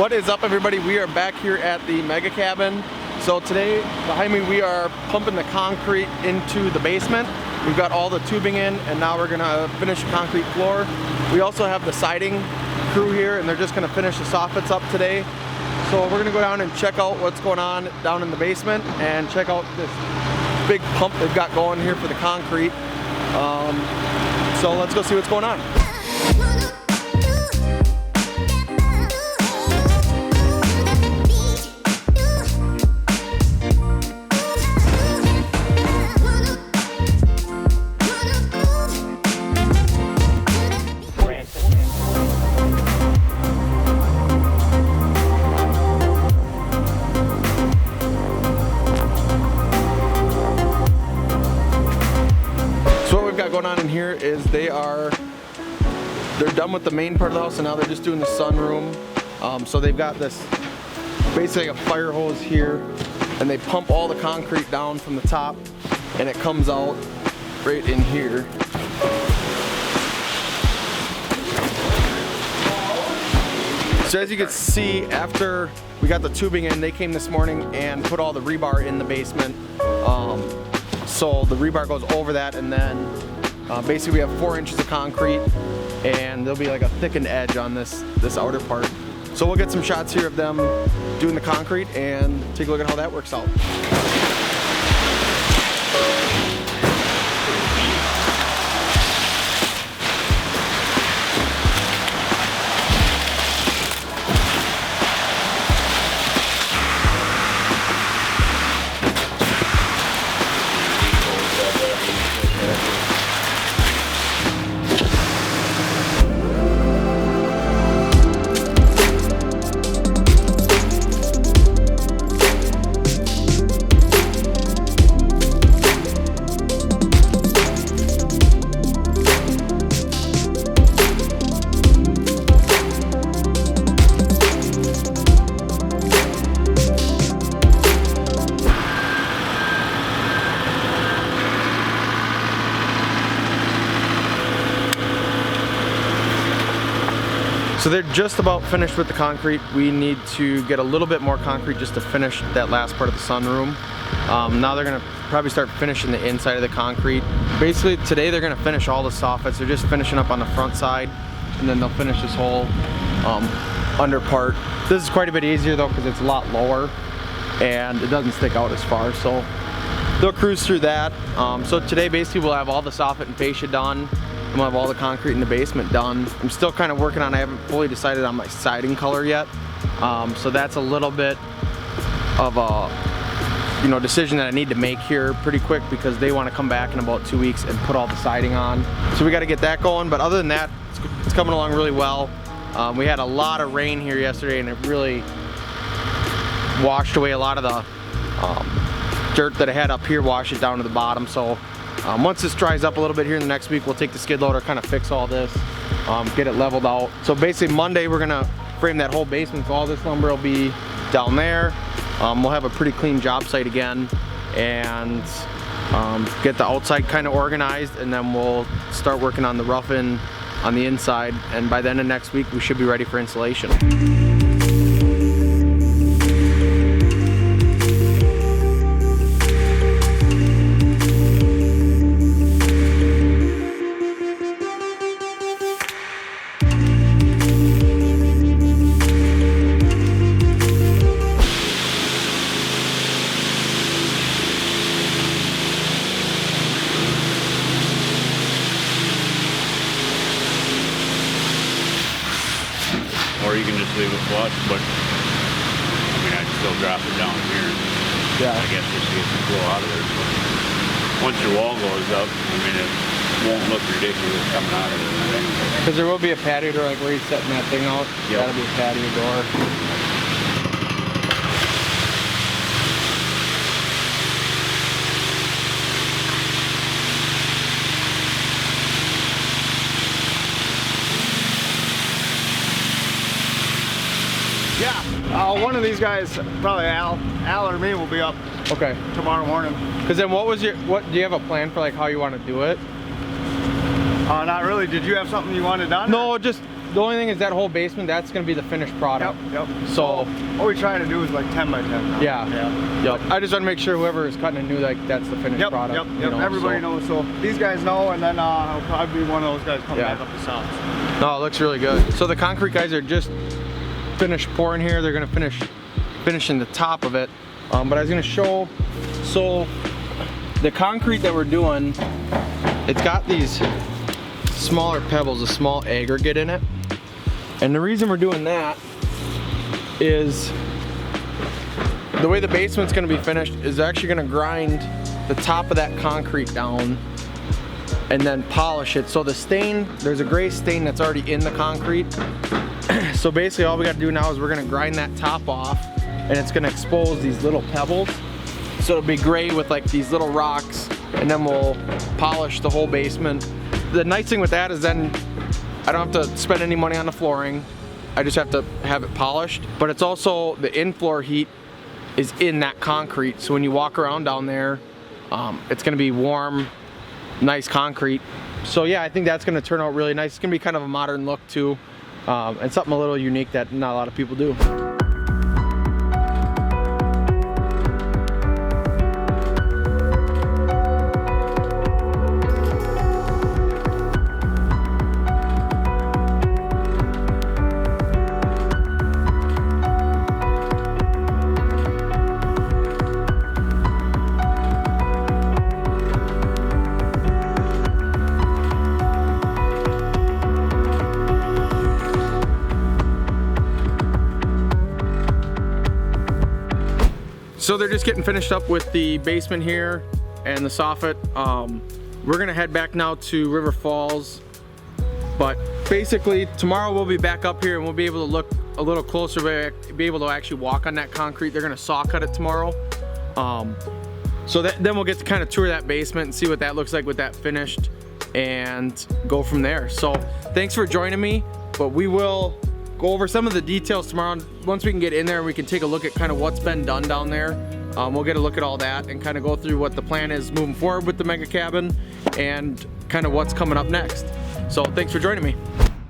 What is up, everybody? We are back here at the Mega Cabin. So today, behind me, we are pumping the concrete into the basement. We've got all the tubing in, and now we're gonna finish the concrete floor. We also have the siding crew here, and they're just gonna finish the soffits up today. So we're gonna go down and check out what's going on down in the basement and check out this big pump they've got going here for the concrete. So let's go see what's going on. Going on in here is they're done with the main part of the house, and now they're just doing the sunroom. So they've got this basically a fire hose here, and they pump all the concrete down from the top, and it comes out right in here. So as you can see, after we got the tubing in, they came this morning and put all the rebar in the basement. So the rebar goes over that, and then basically we have 4 inches of concrete, and there'll be like a thickened edge on this outer part. So we'll get some shots here of them doing the concrete and take a look at how that works out. So they're just about finished with the concrete. We need to get a little bit more concrete just to finish that last part of the sunroom. Now they're gonna probably start finishing the inside of the concrete. Basically today they're gonna finish all the soffits. They're just finishing up on the front side, and then they'll finish this whole under part. This is quite a bit easier though, because it's a lot lower and it doesn't stick out as far. So they'll cruise through that. So today basically we'll have all the soffit and fascia done. I'm gonna have all the concrete in the basement done. I'm still kind of working on, I haven't fully decided on my siding color yet. So that's a little bit of a decision that I need to make here pretty quick, because they want to come back in about 2 weeks and put all the siding on. So we got to get that going, but other than that, it's coming along really well. We had a lot of rain here yesterday, and it really washed away a lot of the dirt that I had up here, washed it down to the bottom. So once this dries up a little bit here in the next week, we'll take the skid loader, kind of fix all this, get it leveled out. So basically Monday we're gonna frame that whole basement, so all this lumber will be down there. We'll have a pretty clean job site again, and get the outside kind of organized, and then we'll start working on the roughing on the inside, and by the end of next week we should be ready for installation. Or you can just leave it flush, but I mean, I'd still drop it down here. Yeah. I guess just to get the flow out of there. So once your wall goes up, I mean, it won't look ridiculous coming out of it. Because there will be a patio door, like where you're setting that thing out. Yep. That'll be a patio door. Yeah, one of these guys, probably Al or me, will be up Okay. tomorrow morning. Because then what do you have a plan for like how you want to do it? Not really. Did you have something you wanted done? No, just the only thing is that whole basement, that's gonna be the finished product. Yep. So what we try to do is like 10 by 10 now. yeah. Yep. I just want to make sure whoever is cutting it knew like that's the finished product. Yep. You know, Everybody knows. So these guys know, and then I'll probably be one of those guys coming back up the south. No, it looks really good. So the concrete guys are just finished pouring here. They're gonna finishing the top of it. But I was gonna show. So the concrete that we're doing, it's got these smaller pebbles, a small aggregate in it. And the reason we're doing that is the way the basement's gonna be finished is actually gonna grind the top of that concrete down and then polish it. So the stain, there's a gray stain that's already in the concrete. So basically all we gotta do now is we're gonna grind that top off and it's gonna expose these little pebbles. So it'll be gray with like these little rocks, and then we'll polish the whole basement. The nice thing with that is then I don't have to spend any money on the flooring. I just have to have it polished. But it's also, the in-floor heat is in that concrete. So when you walk around down there, it's gonna be warm, nice concrete. So yeah, I think that's gonna turn out really nice. It's gonna be kind of a modern look too. And something a little unique that not a lot of people do. So they're just getting finished up with the basement here and the soffit. We're gonna head back now to River Falls, but basically tomorrow we'll be back up here and we'll be able to look a little closer, be able to actually walk on that concrete. They're gonna saw cut it tomorrow. So then we'll get to kind of tour that basement and see what that looks like with that finished and go from there. So thanks for joining me, but we will go over some of the details tomorrow. Once we can get in there, we can take a look at kind of what's been done down there. We'll get a look at all that and kind of go through what the plan is moving forward with the mega cabin and kind of what's coming up next. So thanks for joining me.